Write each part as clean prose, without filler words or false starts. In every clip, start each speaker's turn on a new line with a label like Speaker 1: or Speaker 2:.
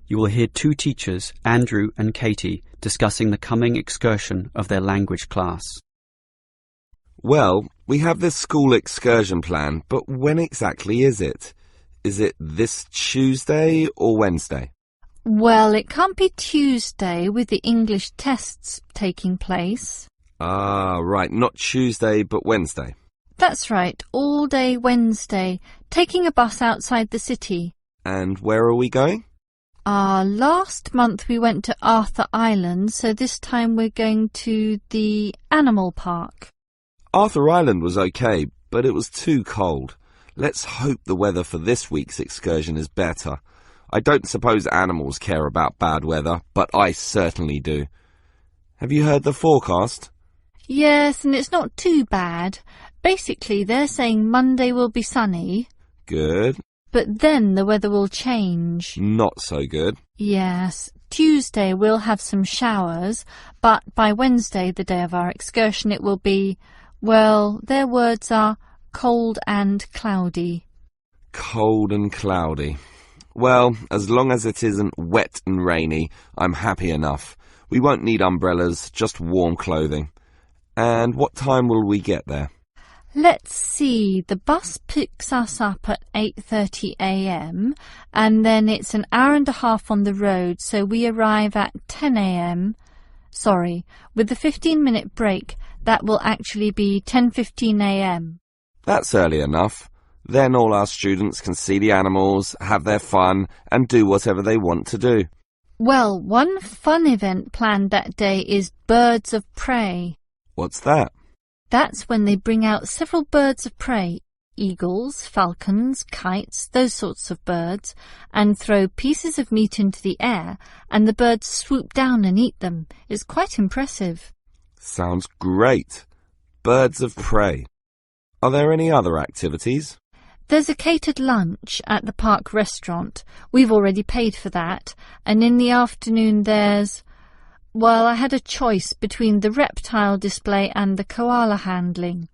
Speaker 1: you will hear two teachers, Andrew and Katie, discussing the coming excursion of their language class.
Speaker 2: Well, we have this school excursion plan, but when exactly is it? Is it this Tuesday or Wednesday?
Speaker 3: Well, it can't be Tuesday with the English tests taking place.
Speaker 2: Ah, right, not Tuesday but Wednesday.
Speaker 3: That's right, all day Wednesday, taking a bus outside the city.
Speaker 2: And where are we going?
Speaker 3: Last month we went to Arthur Island, so this time we're going to the animal park.
Speaker 2: Arthur Island was okay, but it was too cold. Let's hope the weather for this week's excursion is better. I don't suppose animals care about bad weather, but I certainly do. Have you heard the forecast?
Speaker 3: Yes, and it's not too bad. Basically, they're saying Monday will be sunny.
Speaker 2: Good.
Speaker 3: But then the weather will change.
Speaker 2: Not so good.
Speaker 3: Yes. Tuesday we'll have some showers, but by Wednesday, the day of our excursion, it will be, well, their words are cold and cloudy.
Speaker 2: Cold and cloudy. Well, as long as it isn't wet and rainy, I'm happy enough. We won't need umbrellas, just warm clothing. And what time will we get there?
Speaker 3: Let's see, the bus picks us up at 8:30 a.m. and then it's an hour and a half on the road, so we arrive at 10 a.m. Sorry, with the 15-minute break, that will actually be 10:15 a.m.
Speaker 2: That's early enough. Then all our students can see the animals, have their fun, and do whatever they want to do.
Speaker 3: Well, one fun event planned that day is Birds of Prey.
Speaker 2: What's that?
Speaker 3: That's when they bring out several birds of prey, eagles, falcons, kites, those sorts of birds, and throw pieces of meat into the air, and the birds swoop down and eat them. It's quite impressive.
Speaker 2: Sounds great. Birds of prey. Are there any other activities?
Speaker 3: There's a catered lunch at the park restaurant. We've already paid for that. And in the afternoon there's... Well, I had a choice between the reptile display and the koala handling.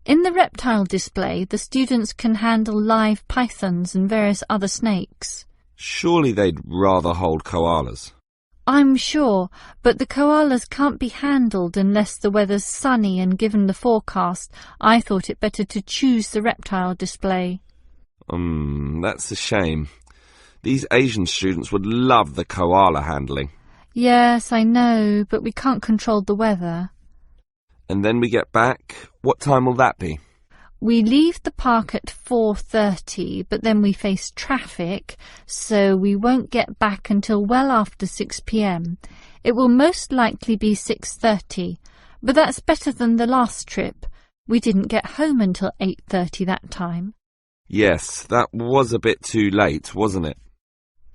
Speaker 3: In the reptile display, the students can handle live pythons and various other snakes.
Speaker 2: Surely they'd rather hold koalas.
Speaker 3: I'm sure, but the koalas can't be handled unless the weather's sunny, and given the forecast, I thought it better to choose the reptile display.
Speaker 2: That's a shame. These Asian students would love the koala handling.
Speaker 3: Yes, I know, but we can't control the weather.
Speaker 2: And then we get back. What time will that be?
Speaker 3: We leave the park at 4:30, but then we face traffic, so we won't get back until well after 6 p.m. It will most likely be 6:30, but that's better than the last trip. We didn't get home until 8:30 that time.
Speaker 2: Yes, that was a bit too late, wasn't it?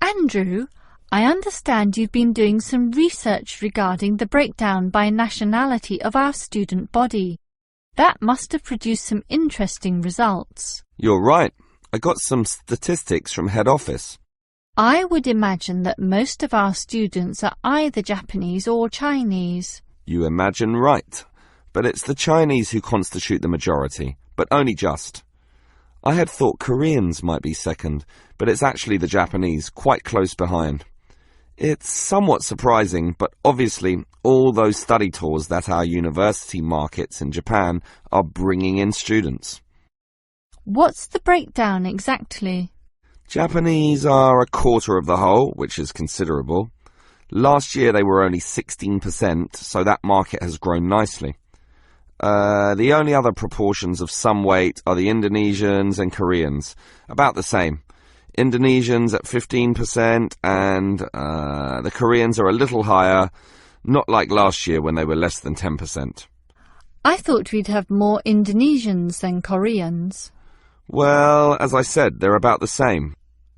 Speaker 3: Andrew, I understand you've been doing some research regarding the breakdown by nationality of our student body. That must have produced some interesting results.
Speaker 2: You're right. I got some statistics from head office.
Speaker 3: I would imagine that most of our students are either Japanese or Chinese.
Speaker 2: You imagine right. But it's the Chinese who constitute the majority, but only just. I had thought Koreans might be second, but it's actually the Japanese, quite close behind. It's somewhat surprising, but obviously all those study tours that our university markets in Japan are bringing in students.
Speaker 3: What's the breakdown exactly?
Speaker 2: Japanese are a quarter of the whole, which is considerable. Last year they were only 16%, so that market has grown nicely. The only other proportions of some weight are the Indonesians and Koreans, about the same. Indonesians at 15% and the Koreans are a little higher, not like last year when they were less than 10%.
Speaker 3: I thought we'd have more Indonesians than Koreans.
Speaker 2: Well, as I said, they're about the same.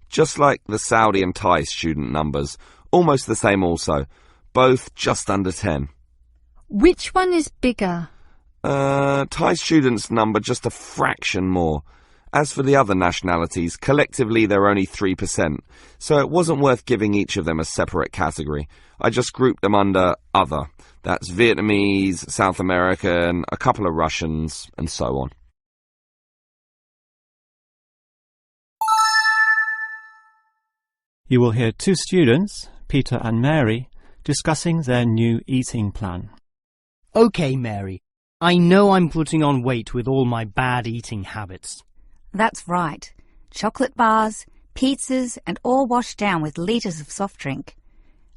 Speaker 2: Just like the Saudi and Thai student numbers, almost the same also, both just under 10.
Speaker 3: Which one is bigger?
Speaker 2: Thai students number just a fraction more. As for the other nationalities, collectively they're only 3%, so it wasn't worth giving each of them a separate category. I just grouped them under other. That's Vietnamese, South American, a couple of Russians, and so on.
Speaker 4: You will hear two students, Peter and Mary, discussing their new eating plan.
Speaker 5: OK, Mary. I know I'm putting on weight with all my bad eating habits.
Speaker 6: That's right. Chocolate bars, pizzas, and all washed down with litres of soft drink.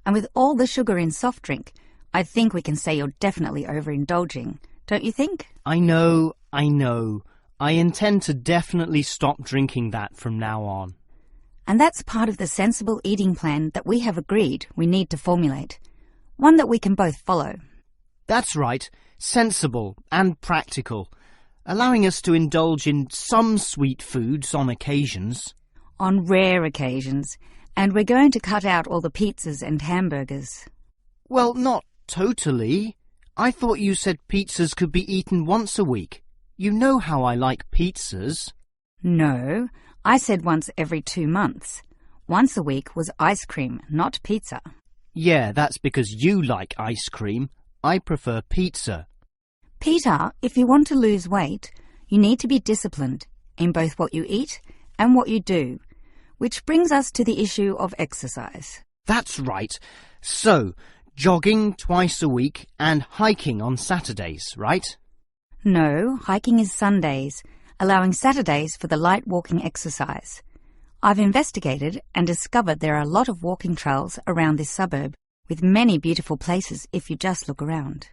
Speaker 6: And with all the sugar in soft drink, I think we can say you're definitely overindulging, don't you think?
Speaker 5: I know. I intend to definitely stop drinking that from now on.
Speaker 6: And that's part of the sensible eating plan that we have agreed we need to formulate. One that we can both follow.
Speaker 5: That's right. Sensible and practical. Allowing us to indulge in some sweet foods on occasions.
Speaker 6: On rare occasions. And we're going to cut out all the pizzas and hamburgers.
Speaker 5: Well, not totally. I thought you said pizzas could be eaten once a week. You know how I like pizzas.
Speaker 6: No, I said once every 2 months. Once a week was ice cream, not pizza.
Speaker 5: Yeah, that's because you like ice cream. I prefer pizza.
Speaker 6: Peter, if you want to lose weight, you need to be disciplined in both what you eat and what you do, which brings us to the issue of exercise.
Speaker 5: That's right. So, jogging twice a week and hiking on Saturdays, right?
Speaker 6: No, hiking is Sundays, allowing Saturdays for the light walking exercise. I've investigated and discovered there are a lot of walking trails around this suburb, with many beautiful places if you just look around.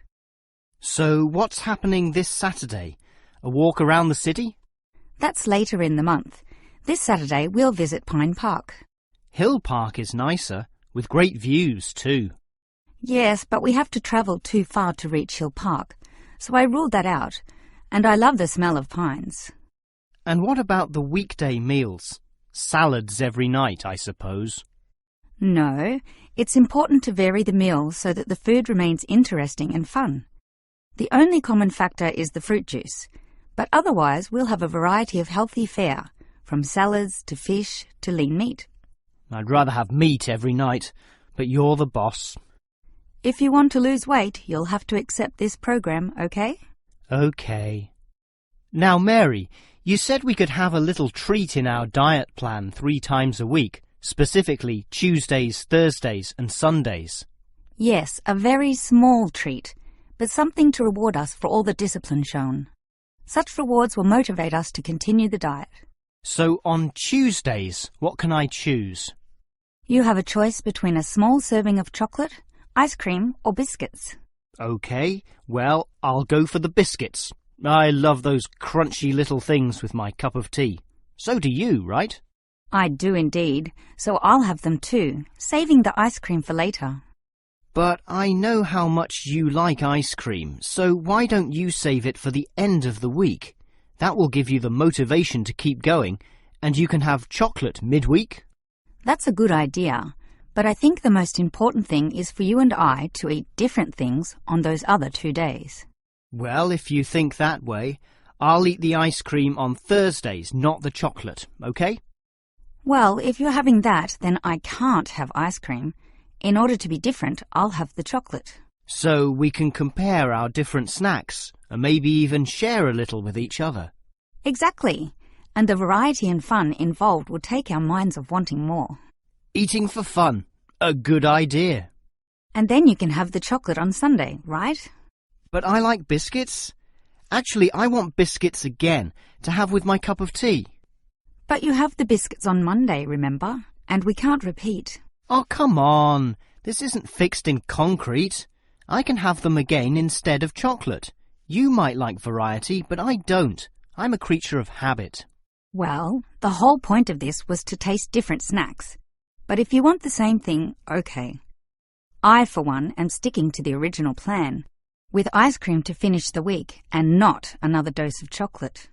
Speaker 5: So what's happening this Saturday? A walk around the city?
Speaker 6: That's later in the month. This Saturday we'll visit Pine Park.
Speaker 5: Hill Park is nicer, with great views too.
Speaker 6: Yes, but we have to travel too far to reach Hill Park, so I ruled that out, and I love the smell of pines.
Speaker 5: And what about the weekday meals? Salads every night, I suppose.
Speaker 6: No, it's important to vary the meals so that the food remains interesting and fun. The only common factor is the fruit juice, but otherwise we'll have a variety of healthy fare, from salads to fish to lean meat.
Speaker 5: I'd rather have meat every night, but you're the boss.
Speaker 6: If you want to lose weight, you'll have to accept this program, okay?
Speaker 5: Okay. Now, Mary, you said we could have a little treat in our diet plan 3 times a week, specifically Tuesdays, Thursdays and Sundays.
Speaker 6: Yes, a very small treat, but something to reward us for all the discipline shown. Such rewards will motivate us to continue the diet.
Speaker 5: So on Tuesdays, what can I choose?
Speaker 6: You have a choice between a small serving of chocolate, ice cream or biscuits.
Speaker 5: OK, well, I'll go for the biscuits. I love those crunchy little things with my cup of tea. So do you, right?
Speaker 6: I do indeed, so I'll have them too, saving the ice cream for later.
Speaker 5: But I know how much you like ice cream, so why don't you save it for the end of the week? That will give you the motivation to keep going, and you can have chocolate midweek.
Speaker 6: That's a good idea, but I think the most important thing is for you and I to eat different things on those other 2 days.
Speaker 5: Well, if you think that way, I'll eat the ice cream on Thursdays, not the chocolate, OK?
Speaker 6: Well, if you're having that, then I can't have ice cream. In order to be different, I'll have the chocolate.
Speaker 5: So we can compare our different snacks, and maybe even share a little with each other.
Speaker 6: Exactly. And the variety and fun involved will take our minds of wanting more.
Speaker 5: Eating for fun. A good idea.
Speaker 6: And then you can have the chocolate on Sunday, right?
Speaker 5: But I like biscuits. Actually, I want biscuits again, to have with my cup of tea.
Speaker 6: But you have the biscuits on Monday, remember? And we can't repeat.
Speaker 5: Oh, come on. This isn't fixed in concrete. I can have them again instead of chocolate. You might like variety, but I don't. I'm a creature of habit.
Speaker 6: Well, the whole point of this was to taste different snacks. But if you want the same thing, okay. I, for one, am sticking to the original plan, with ice cream to finish the week and not another dose of chocolate.